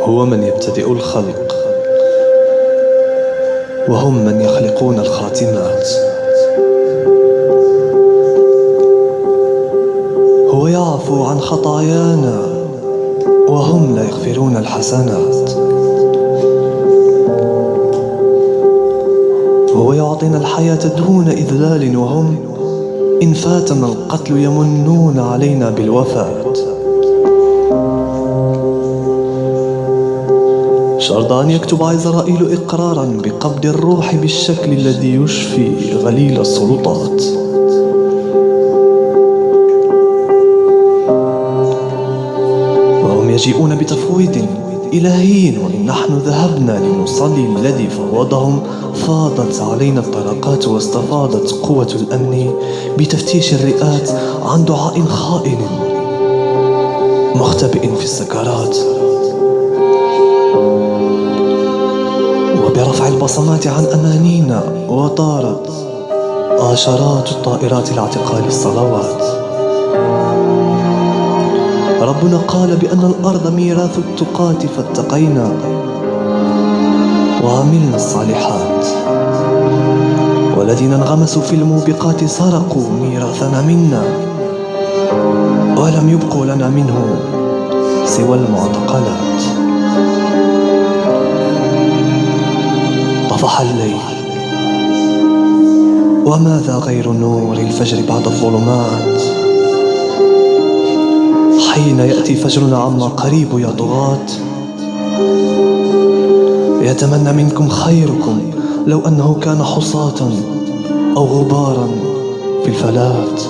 هو من يبتدئ الخلق، وهم من يخلقون الخاتمات. هو يعفو عن خطايانا، وهم لا يغفرون الحسنات. هو يعطينا الحياة دون إذلال، وهم إن فاتنا القتل يمنون علينا بالوفاة. شرط أن يكتب عزرائيل إقرارا بقبض الروح بالشكل الذي يشفي غليل السلطات. وهم يجيئون بتفويض إلهي، وإن نحن ذهبنا لنصلي الذي فوضهم فاضت علينا الطرقات، واستفاضت قوة الأمن بتفتيش الرئات عن دعاء خائن مختبئ في السكرات، وبرفع البصمات عن أمانينا. وطارت عشرات الطائرات لاعتقال الصلوات. ربنا قال بأن الأرض ميراث التقاة، فاتقينا وعملنا الصالحات. والذين انغمسوا في الموبقات سرقوا ميراثنا منا، ولم يبقوا لنا منه سوى المعتقلات. طفح الليل، وماذا غير نور الفجر بعد الظلمات؟ حين يأتي فجرنا عما قريب يا طغاة. يتمنى منكم خيركم لو أنه كان حصاة أو غبارا في الفلات،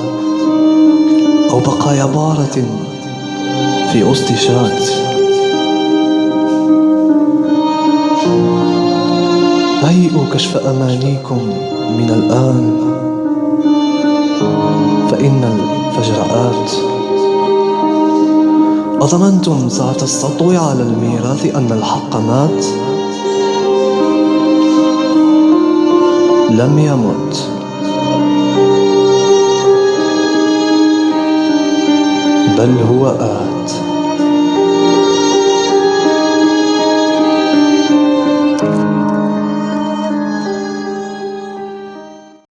أو بقايا بارة في وسط شات. هيئوا كشف أمانيكم من الآن، فإن الفجر آت. أظننتم ساعة السطو على الميراث أن الحق مات؟ لم يمت، بل هو آت.